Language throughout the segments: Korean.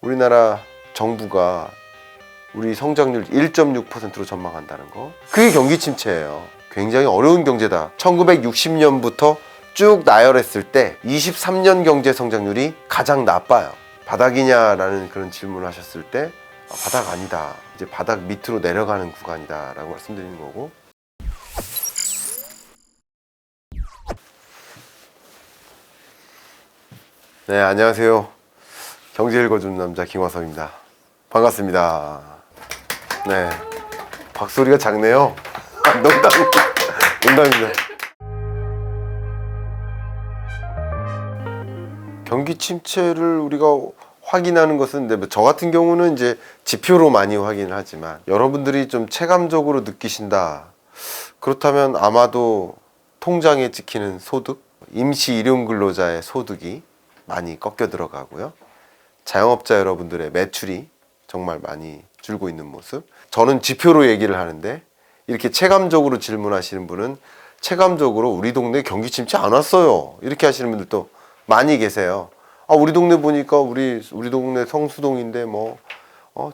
우리나라 정부가 우리 성장률 1.6%로 전망한다는 거, 그게 경기 침체예요. 굉장히 어려운 경제다. 1960년부터 쭉 나열했을 때 23년 경제 성장률이 가장 나빠요. 바닥이냐라는 그런 질문을 하셨을 때 바닥 아니다, 이제 바닥 밑으로 내려가는 구간이다 라고 말씀드리는 거고, 네, 안녕하세요. 경제 읽어주는 남자 김화석입니다. 반갑습니다. 네, 박소리가 작네요. 농담입니다. 경기 침체를 우리가 확인하는 것은, 저 같은 경우는 이제 지표로 많이 확인을 하지만, 여러분들이 좀 체감적으로 느끼신다, 그렇다면 아마도 통장에 찍히는 소득, 임시 일용근로자의 소득이 많이 꺾여 들어가고요, 자영업자 여러분들의 매출이 정말 많이 줄고 있는 모습. 저는 지표로 얘기를 하는데, 이렇게 체감적으로 질문하시는 분은 체감적으로 우리 동네 경기 침체 안 왔어요, 이렇게 하시는 분들도 많이 계세요. 우리 동네 보니까 우리 동네 성수동인데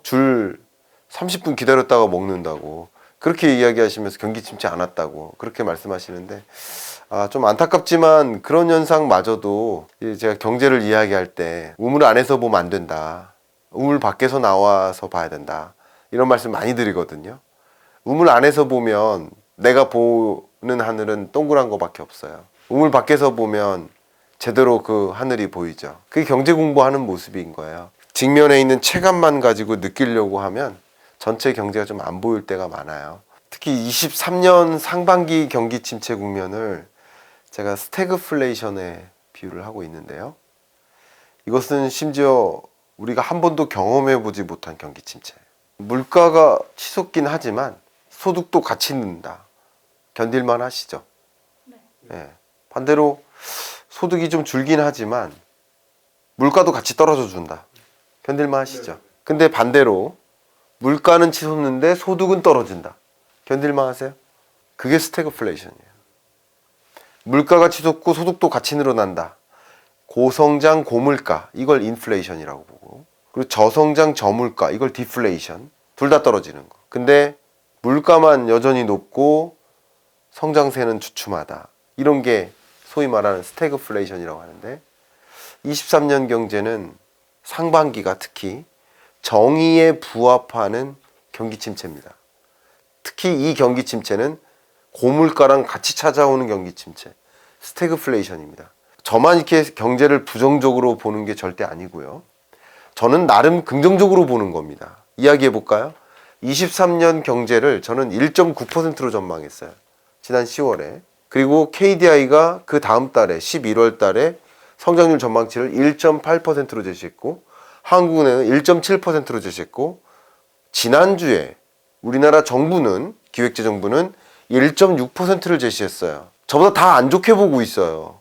줄 30분 기다렸다가 먹는다고, 그렇게 이야기하시면서 경기 침체 안 왔다고 그렇게 말씀하시는데, 좀 안타깝지만 그런 현상마저도 제가 경제를 이야기할 때 우물 안에서 보면 안 된다, 우물 밖에서 나와서 봐야 된다, 이런 말씀 많이 드리거든요. 우물 안에서 보면 내가 보는 하늘은 동그란 거밖에 없어요. 우물 밖에서 보면 제대로 그 하늘이 보이죠. 그게 경제 공부하는 모습인 거예요. 직면에 있는 체감만 가지고 느끼려고 하면 전체 경제가 좀 안 보일 때가 많아요. 특히 23년 상반기 경기 침체 국면을 제가 스태그플레이션에 비유를 하고 있는데요. 이것은 심지어 우리가 한 번도 경험해 보지 못한 경기 침체. 물가가 치솟긴 하지만 소득도 같이 는다. 견딜만 하시죠? 네. 반대로 소득이 좀 줄긴 하지만 물가도 같이 떨어져 준다. 견딜만 하시죠? 근데 반대로 물가는 치솟는데 소득은 떨어진다. 견딜만 하세요? 그게 스태그플레이션이에요. 물가가 치솟고 소득도 같이 늘어난다. 고성장 고물가, 이걸 인플레이션이라고 보고, 그리고 저성장 저물가, 이걸 디플레이션. 둘 다 떨어지는 거. 근데 물가만 여전히 높고 성장세는 주춤하다. 이런 게 소위 말하는 스태그플레이션이라고 하는데, 23년 경제는 상반기가 특히 정의에 부합하는 경기 침체입니다. 특히 이 경기 침체는 고물가랑 같이 찾아오는 경기 침체, 스태그플레이션입니다. 저만 이렇게 경제를 부정적으로 보는 게 절대 아니고요. 저는 나름 긍정적으로 보는 겁니다. 이야기해 볼까요? 23년 경제를 저는 1.9%로 전망했어요. 지난 10월에. 그리고 KDI가 그 다음 달에 11월 달에 성장률 전망치를 1.8%로 제시했고, 한국은행은 1.7%로 제시했고, 지난주에 우리나라 정부는, 기획재정부는 1.6%를 제시했어요. 저보다 다 안 좋게 보고 있어요.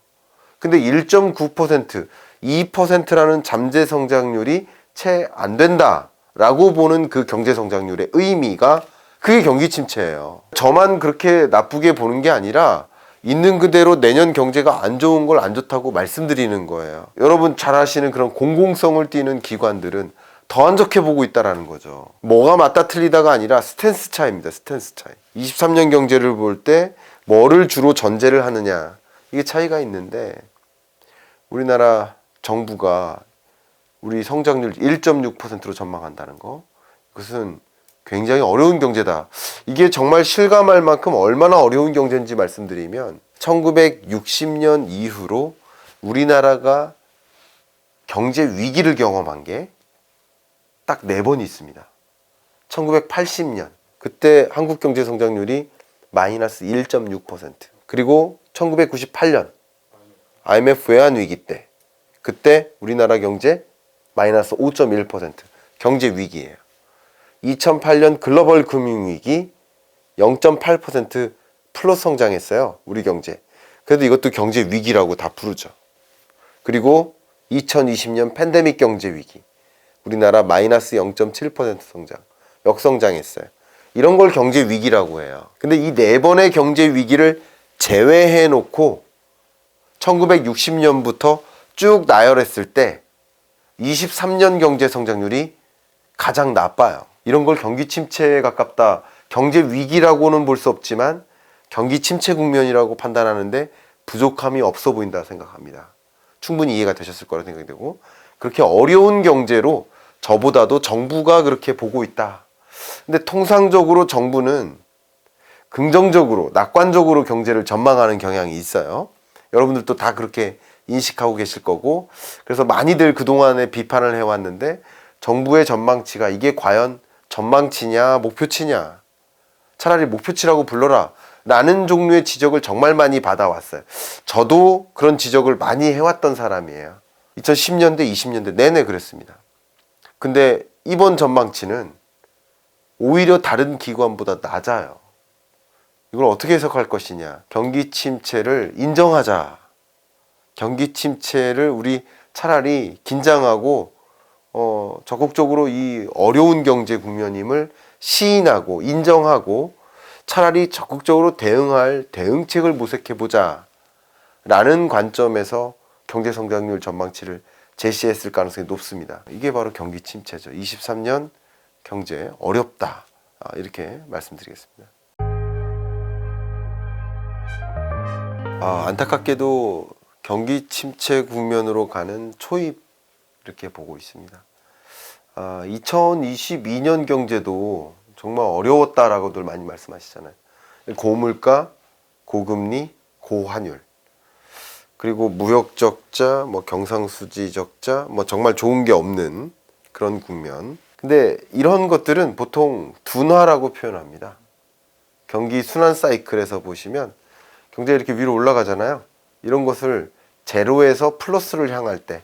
근데 1.9%, 2%라는 잠재 성장률이 채 안 된다라고 보는 그 경제 성장률의 의미가, 그게 경기 침체예요. 저만 그렇게 나쁘게 보는 게 아니라 있는 그대로 내년 경제가 안 좋은 걸 안 좋다고 말씀드리는 거예요. 여러분 잘 아시는 그런 공공성을 띠는 기관들은 더 안 좋게 보고 있다라는 거죠. 뭐가 맞다 틀리다가 아니라 스탠스 차이입니다. 스탠스 차이. 23년 경제를 볼 때 뭐를 주로 전제를 하느냐, 이게 차이가 있는데, 우리나라 정부가 우리 성장률 1.6%로 전망한다는 거, 그것은 굉장히 어려운 경제다. 이게 정말 실감할 만큼 얼마나 어려운 경제인지 말씀드리면, 1960년 이후로 우리나라가 경제 위기를 경험한 게 딱 4번 있습니다. 1980년, 그때 한국 경제 성장률이 마이너스 1.6%. 그리고 1998년 IMF 외환 위기 때, 그때 우리나라 경제 마이너스 5.1%. 경제 위기예요. 2008년 글로벌 금융위기 0.8% 플러스 성장했어요, 우리 경제. 그래도 이것도 경제 위기라고 다 부르죠. 그리고 2020년 팬데믹 경제 위기, 우리나라 마이너스 0.7% 성장, 역성장했어요. 이런 걸 경제 위기라고 해요. 근데 이 4번의 경제 위기를 제외해 놓고 1960년부터 쭉 나열했을 때 23년 경제 성장률이 가장 나빠요. 이런 걸 경기 침체에 가깝다, 경제 위기라고는 볼 수 없지만 경기 침체 국면이라고 판단하는데 부족함이 없어 보인다 생각합니다. 충분히 이해가 되셨을 거라 생각이 되고, 그렇게 어려운 경제로 저보다도 정부가 그렇게 보고 있다. 근데 통상적으로 정부는 긍정적으로, 낙관적으로 경제를 전망하는 경향이 있어요. 여러분들도 다 그렇게 인식하고 계실 거고, 그래서 많이들 그동안에 비판을 해왔는데 정부의 전망치가 이게 과연 전망치냐 목표치냐, 차라리 목표치라고 불러라 라는 종류의 지적을 정말 많이 받아왔어요. 저도 그런 지적을 많이 해왔던 사람이에요. 2010년대 20년대 내내 그랬습니다. 근데 이번 전망치는 오히려 다른 기관보다 낮아요. 이걸 어떻게 해석할 것이냐. 경기 침체를 인정하자. 경기 침체를 우리 차라리 긴장하고 적극적으로 이 어려운 경제 국면임을 시인하고 인정하고 차라리 적극적으로 대응할 대응책을 모색해보자 라는 관점에서 경제성장률 전망치를 제시했을 가능성이 높습니다. 이게 바로 경기 침체죠. 23년 경제 어렵다, 이렇게 말씀드리겠습니다. 안타깝게도 경기 침체 국면으로 가는 초입, 이렇게 보고 있습니다. 2022년 경제도 정말 어려웠다라고들 많이 말씀하시잖아요. 고물가, 고금리, 고환율, 그리고 무역 적자, 경상수지 적자, 정말 좋은 게 없는 그런 국면. 근데 이런 것들은 보통 둔화라고 표현합니다. 경기 순환 사이클에서 보시면 경제가 이렇게 위로 올라가잖아요. 이런 것을 제로에서 플러스를 향할 때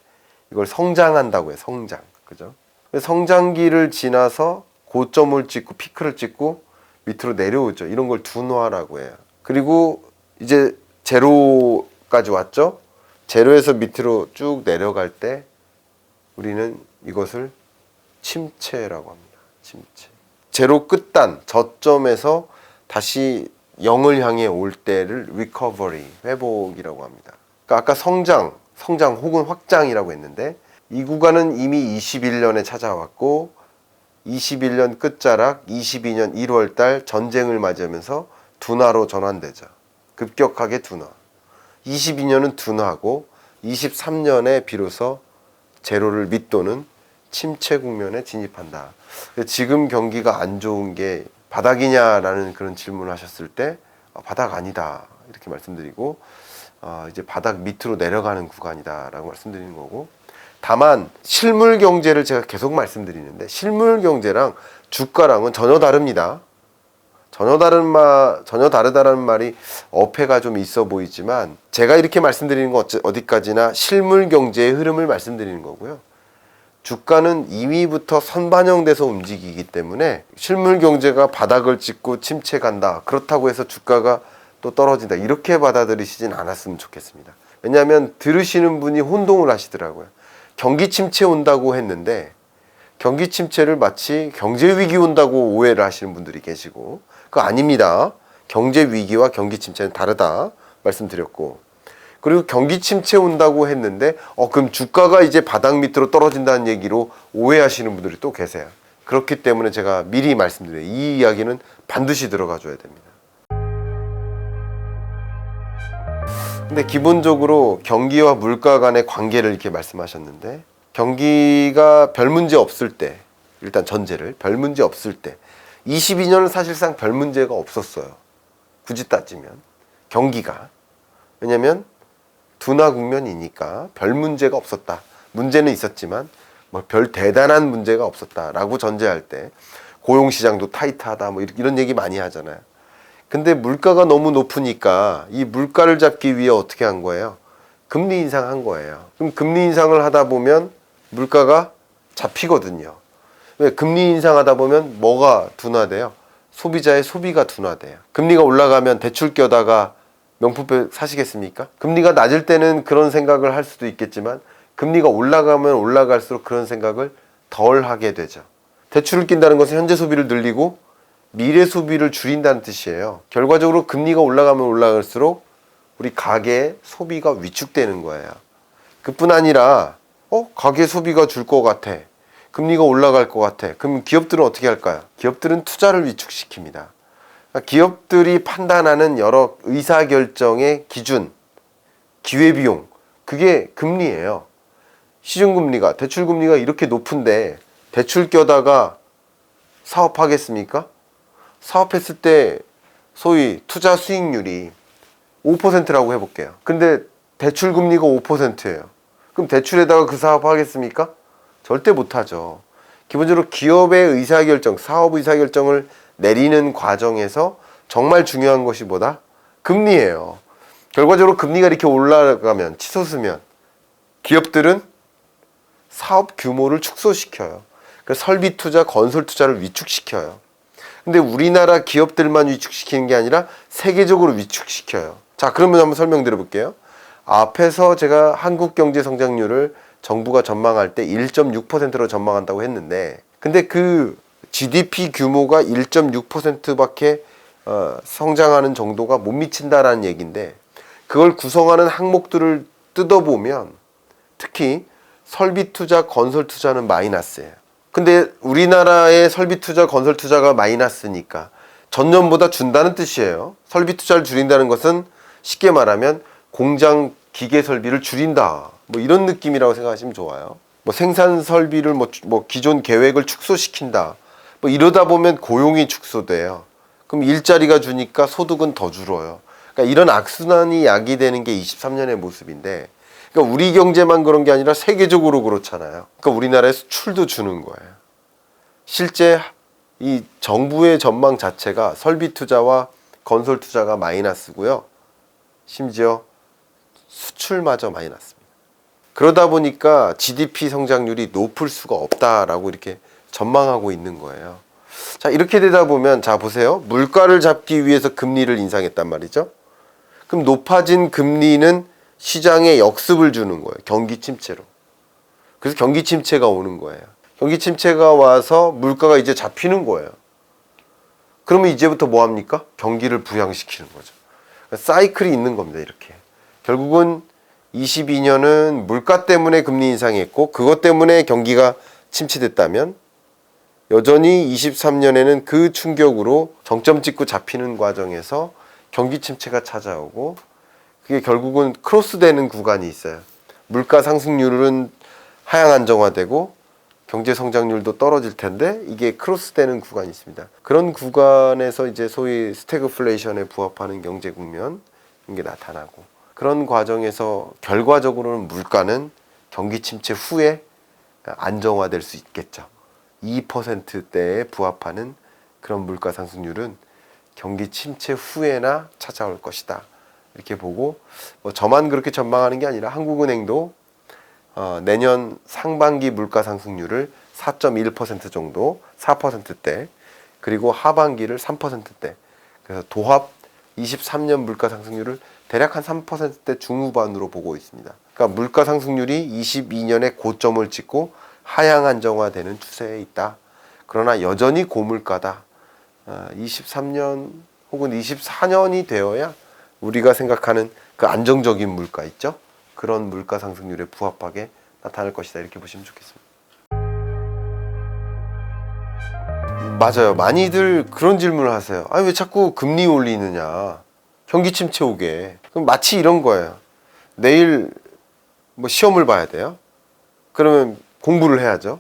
이걸 성장한다고 해요. 성장. 그죠? 성장기를 지나서 고점을 찍고 피크를 찍고 밑으로 내려오죠. 이런 걸 둔화라고 해요. 그리고 이제 제로까지 왔죠. 제로에서 밑으로 쭉 내려갈 때 우리는 이것을 침체라고 합니다. 침체. 제로 끝단, 저점에서 다시 0을 향해 올 때를 recovery, 회복이라고 합니다. 그러니까 아까 성장 혹은 확장이라고 했는데 이 구간은 이미 21년에 찾아왔고 21년 끝자락 22년 1월 달 전쟁을 맞이하면서 둔화로 전환되죠. 급격하게 둔화. 22년은 둔화하고 23년에 비로소 제로를 밑도는 침체 국면에 진입한다. 지금 경기가 안 좋은 게 바닥이냐라는 그런 질문을 하셨을 때 바닥 아니다 이렇게 말씀드리고, 이제 바닥 밑으로 내려가는 구간이다라고 말씀드리는 거고, 다만 실물 경제를 제가 계속 말씀드리는데 실물 경제랑 주가랑은 전혀 다릅니다. 전혀 다르다라는 말이 어폐가 좀 있어 보이지만 제가 이렇게 말씀드리는 건 어디까지나 실물 경제의 흐름을 말씀드리는 거고요. 주가는 이미부터 선반영돼서 움직이기 때문에 실물 경제가 바닥을 찍고 침체 간다, 그렇다고 해서 주가가 또 떨어진다, 이렇게 받아들이시진 않았으면 좋겠습니다. 왜냐하면 들으시는 분이 혼동을 하시더라고요. 경기 침체 온다고 했는데 경기 침체를 마치 경제 위기 온다고 오해를 하시는 분들이 계시고, 그거 아닙니다. 경제 위기와 경기 침체는 다르다 말씀드렸고, 그리고 경기 침체 온다고 했는데 그럼 주가가 이제 바닥 밑으로 떨어진다는 얘기로 오해하시는 분들이 또 계세요. 그렇기 때문에 제가 미리 말씀드려요. 이 이야기는 반드시 들어가 줘야 됩니다. 근데 기본적으로 경기와 물가 간의 관계를 이렇게 말씀하셨는데, 경기가 별 문제 없을 때, 일단 전제를 별 문제 없을 때, 22년은 사실상 별 문제가 없었어요. 굳이 따지면 경기가, 왜냐면 둔화 국면이니까 별 문제가 없었다. 문제는 있었지만 별 대단한 문제가 없었다라고 전제할 때 고용시장도 타이트하다 이런 얘기 많이 하잖아요. 근데 물가가 너무 높으니까 이 물가를 잡기 위해 어떻게 한 거예요? 금리 인상한 거예요. 그럼 금리 인상을 하다 보면 물가가 잡히거든요. 왜? 금리 인상하다 보면 뭐가 둔화돼요? 소비자의 소비가 둔화돼요. 금리가 올라가면 대출 껴다가 명품백 사시겠습니까? 금리가 낮을 때는 그런 생각을 할 수도 있겠지만 금리가 올라가면 올라갈수록 그런 생각을 덜 하게 되죠. 대출을 낀다는 것은 현재 소비를 늘리고 미래 소비를 줄인다는 뜻이에요. 결과적으로 금리가 올라가면 올라갈수록 우리 가계의 소비가 위축되는 거예요. 그뿐 아니라 가계 소비가 줄 것 같아. 금리가 올라갈 것 같아. 그럼 기업들은 어떻게 할까요? 기업들은 투자를 위축시킵니다. 그러니까 기업들이 판단하는 여러 의사결정의 기준, 기회비용, 그게 금리예요. 시중금리가, 대출금리가 이렇게 높은데 대출 껴다가 사업하겠습니까? 사업했을 때 소위 투자 수익률이 5%라고 해볼게요. 근데 대출금리가 5%예요. 그럼 대출에다가 그 사업 하겠습니까? 절대 못하죠. 기본적으로 기업의 의사결정, 사업 의사결정을 내리는 과정에서 정말 중요한 것이 뭐다? 금리예요. 결과적으로 금리가 이렇게 올라가면, 치솟으면 기업들은 사업 규모를 축소시켜요. 그래서 설비 투자, 건설 투자를 위축시켜요. 근데 우리나라 기업들만 위축시키는 게 아니라 세계적으로 위축시켜요. 자, 그러면 한번 설명드려 볼게요. 앞에서 제가 한국 경제 성장률을 정부가 전망할 때 1.6%로 전망한다고 했는데, 근데 그 GDP 규모가 1.6%밖에 성장하는 정도가 못 미친다라는 얘기인데, 그걸 구성하는 항목들을 뜯어보면 특히 설비 투자, 건설 투자는 마이너스예요. 근데 우리나라의 설비 투자, 건설 투자가 마이너스니까 전년보다 준다는 뜻이에요. 설비 투자를 줄인다는 것은 쉽게 말하면 공장 기계 설비를 줄인다. 뭐 이런 느낌이라고 생각하시면 좋아요. 뭐 생산 설비를 뭐 기존 계획을 축소시킨다. 뭐 이러다 보면 고용이 축소돼요. 그럼 일자리가 주니까 소득은 더 줄어요. 그러니까 이런 악순환이 야기되는 게 23년의 모습인데, 그러니까 우리 경제만 그런 게 아니라 세계적으로 그렇잖아요. 그러니까 우리나라에 수출도 주는 거예요. 실제 이 정부의 전망 자체가 설비 투자와 건설 투자가 마이너스고요. 심지어 수출마저 마이너스입니다. 그러다 보니까 GDP 성장률이 높을 수가 없다라고 이렇게 전망하고 있는 거예요. 자, 이렇게 되다 보면, 자, 보세요. 물가를 잡기 위해서 금리를 인상했단 말이죠. 그럼 높아진 금리는 시장에 역습을 주는 거예요. 경기 침체로. 그래서 경기 침체가 오는 거예요. 경기 침체가 와서 물가가 이제 잡히는 거예요. 그러면 이제부터 뭐 합니까? 경기를 부양시키는 거죠. 사이클이 있는 겁니다. 이렇게. 결국은 22년은 물가 때문에 금리 인상했고, 그것 때문에 경기가 침체됐다면, 여전히 23년에는 그 충격으로 정점 찍고 잡히는 과정에서 경기 침체가 찾아오고, 그게 결국은 크로스되는 구간이 있어요. 물가 상승률은 하향 안정화되고 경제 성장률도 떨어질 텐데, 이게 크로스되는 구간이 있습니다. 그런 구간에서 이제 소위 스태그플레이션에 부합하는 경제 국면, 이게 나타나고, 그런 과정에서 결과적으로는 물가는 경기 침체 후에 안정화될 수 있겠죠. 2%대에 부합하는 그런 물가 상승률은 경기 침체 후에나 찾아올 것이다. 이렇게 보고, 뭐 저만 그렇게 전망하는 게 아니라 한국은행도 내년 상반기 물가 상승률을 4.1% 정도, 4%대, 그리고 하반기를 3%대, 그래서 도합 23년 물가 상승률을 대략 한 3%대 중후반으로 보고 있습니다. 그러니까 물가 상승률이 22년에 고점을 찍고 하향 안정화되는 추세에 있다. 그러나 여전히 고물가다. 23년 혹은 24년이 되어야 우리가 생각하는 그 안정적인 물가 있죠? 그런 물가 상승률에 부합하게 나타날 것이다. 이렇게 보시면 좋겠습니다. 맞아요. 많이들 그런 질문을 하세요. 왜 자꾸 금리 올리느냐. 경기 침체 오게. 그럼 마치 이런 거예요. 내일 뭐 시험을 봐야 돼요. 그러면 공부를 해야죠.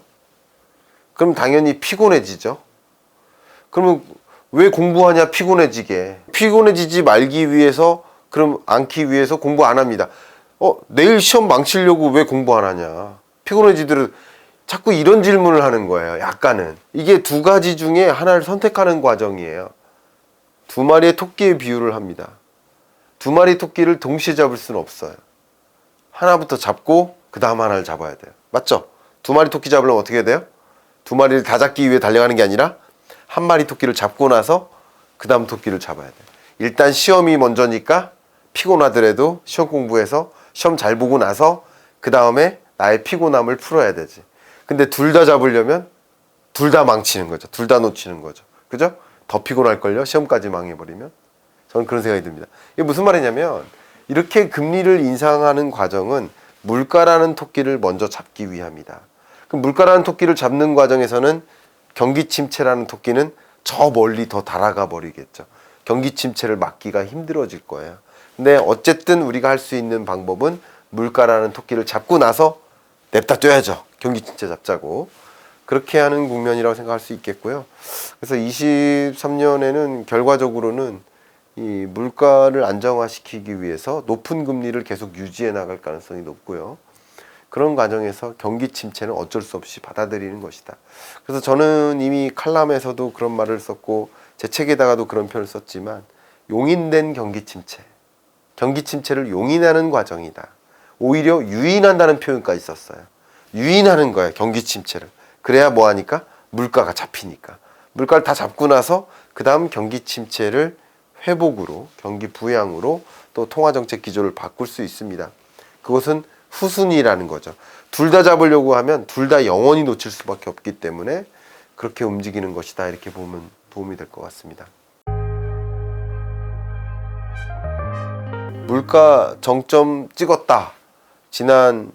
그럼 당연히 피곤해지죠. 그러면 왜 공부하냐? 피곤해지게. 피곤해지지 말기 위해서, 그럼 않기 위해서 공부 안 합니다. 내일 시험 망치려고 왜 공부 안 하냐? 피곤해지더라도. 자꾸 이런 질문을 하는 거예요. 약간은. 이게 두 가지 중에 하나를 선택하는 과정이에요. 두 마리의 토끼의 비유를 합니다. 두 마리 토끼를 동시에 잡을 수는 없어요. 하나부터 잡고 그 다음 하나를 잡아야 돼요. 맞죠? 두 마리 토끼 잡으려면 어떻게 해야 돼요? 두 마리를 다 잡기 위해 달려가는 게 아니라 한 마리 토끼를 잡고 나서 그 다음 토끼를 잡아야 돼요. 일단 시험이 먼저니까 피곤하더라도 시험 공부해서 시험 잘 보고 나서 그 다음에 나의 피곤함을 풀어야 되지. 근데 둘 다 잡으려면 둘 다 망치는 거죠. 둘 다 놓치는 거죠. 그죠? 더 피곤할걸요? 시험까지 망해버리면. 저는 그런 생각이 듭니다. 이게 무슨 말이냐면, 이렇게 금리를 인상하는 과정은 물가라는 토끼를 먼저 잡기 위함이다. 그 물가라는 토끼를 잡는 과정에서는 경기 침체라는 토끼는 저 멀리 더 달아가 버리겠죠. 경기 침체를 막기가 힘들어질 거예요. 근데 어쨌든 우리가 할 수 있는 방법은 물가라는 토끼를 잡고 나서 냅다 둬야죠. 경기 침체 잡자고. 그렇게 하는 국면이라고 생각할 수 있겠고요. 그래서 23년에는 결과적으로는 이 물가를 안정화시키기 위해서 높은 금리를 계속 유지해 나갈 가능성이 높고요. 그런 과정에서 경기 침체는 어쩔 수 없이 받아들이는 것이다. 그래서 저는 이미 칼럼에서도 그런 말을 썼고 제 책에다가도 그런 표현을 썼지만 용인된 경기 침체, 경기 침체를 용인하는 과정이다. 오히려 유인한다는 표현까지 썼어요. 유인하는 거예요, 경기 침체를. 그래야 뭐하니까? 물가가 잡히니까. 물가를 다 잡고 나서 그 다음 경기 침체를 회복으로, 경기 부양으로 또 통화정책 기조를 바꿀 수 있습니다. 그것은 후순위라는 거죠. 둘 다 잡으려고 하면 둘 다 영원히 놓칠 수밖에 없기 때문에 그렇게 움직이는 것이다. 이렇게 보면 도움이 될 것 같습니다. 물가 정점 찍었다. 지난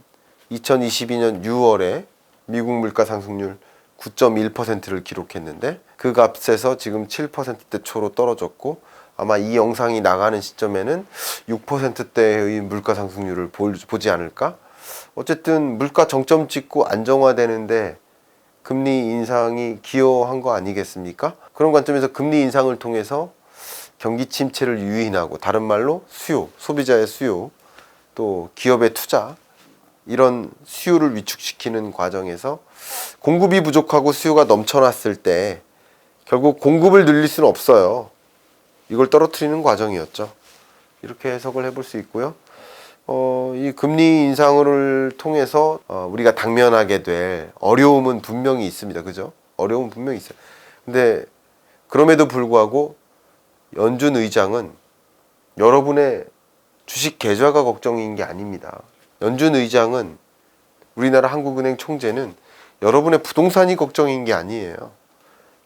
2022년 6월에 미국 물가 상승률 9.1%를 기록했는데 그 값에서 지금 7%대 초로 떨어졌고 아마 이 영상이 나가는 시점에는 6%대의 물가 상승률을 보지 않을까? 어쨌든 물가 정점 찍고 안정화되는데 금리 인상이 기여한 거 아니겠습니까? 그런 관점에서 금리 인상을 통해서 경기 침체를 유인하고 다른 말로 수요, 소비자의 수요, 또 기업의 투자 이런 수요를 위축시키는 과정에서 공급이 부족하고 수요가 넘쳐났을 때 결국 공급을 늘릴 수는 없어요. 이걸 떨어뜨리는 과정이었죠. 이렇게 해석을 해볼 수 있고요. 이 금리 인상을 통해서 우리가 당면하게 될 어려움은 분명히 있습니다. 그죠? 어려움은 분명히 있어요. 근데 그럼에도 불구하고 연준 의장은 여러분의 주식 계좌가 걱정인 게 아닙니다. 연준 의장은 우리나라 한국은행 총재는 여러분의 부동산이 걱정인 게 아니에요.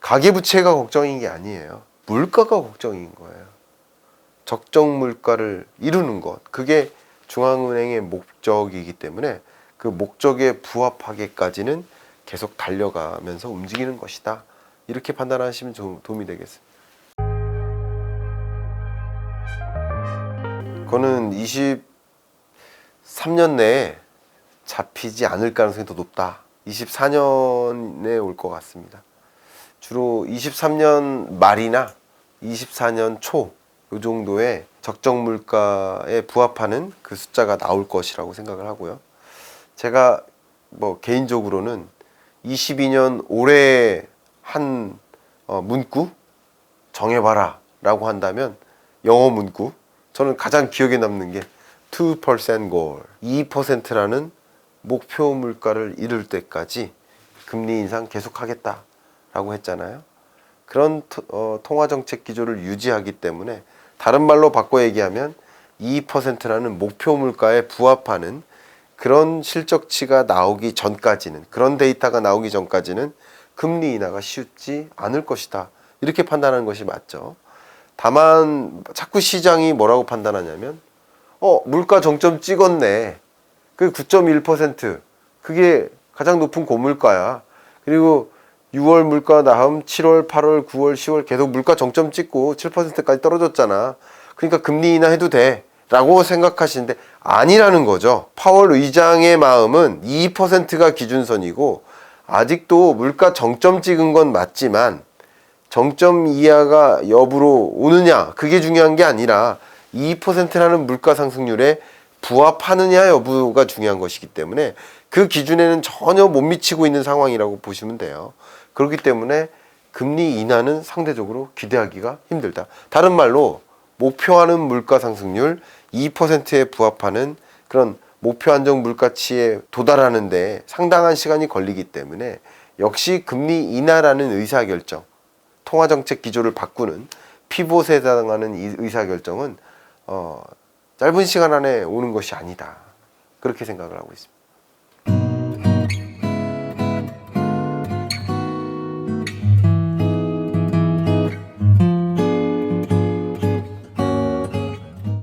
가계부채가 걱정인 게 아니에요. 물가가 걱정인 거예요. 적정 물가를 이루는 것. 그게 중앙은행의 목적이기 때문에 그 목적에 부합하게까지는 계속 달려가면서 움직이는 것이다. 이렇게 판단하시면 도움이 되겠습니다. 그거는 23년 내에 잡히지 않을 가능성이 더 높다. 24년에 올 것 같습니다. 주로 23년 말이나 24년 초 이 정도의 적정 물가에 부합하는 그 숫자가 나올 것이라고 생각을 하고요. 제가 뭐 개인적으로는 22년 올해 한 문구 정해봐라 라고 한다면 영어 문구 저는 가장 기억에 남는 게 2% goal 2%라는 목표 물가를 이룰 때까지 금리 인상 계속하겠다 라고 했잖아요. 그런 통화정책 기조를 유지하기 때문에 다른 말로 바꿔 얘기하면 2%라는 목표 물가에 부합하는 그런 실적치가 나오기 전까지는 그런 데이터가 나오기 전까지는 금리 인하가 쉽지 않을 것이다. 이렇게 판단하는 것이 맞죠. 다만 자꾸 시장이 뭐라고 판단하냐면 물가 정점 찍었네. 그 9.1% 그게 가장 높은 고물가야. 그리고 6월 물가 다음 7월, 8월, 9월, 10월 계속 물가 정점 찍고 7%까지 떨어졌잖아. 그러니까 금리 인하해도 돼 라고 생각하시는데 아니라는 거죠. 파월 의장의 마음은 2%가 기준선이고 아직도 물가 정점 찍은 건 맞지만 정점 이하가 여부로 오느냐 그게 중요한 게 아니라 2%라는 물가 상승률에 부합하느냐 여부가 중요한 것이기 때문에 그 기준에는 전혀 못 미치고 있는 상황이라고 보시면 돼요. 그렇기 때문에 금리 인하는 상대적으로 기대하기가 힘들다. 다른 말로 목표하는 물가 상승률 2%에 부합하는 그런 목표 안정 물가치에 도달하는 데 상당한 시간이 걸리기 때문에 역시 금리 인하라는 의사결정, 통화정책 기조를 바꾸는 피봇에 해당하는 이 의사결정은 짧은 시간 안에 오는 것이 아니다. 그렇게 생각을 하고 있습니다.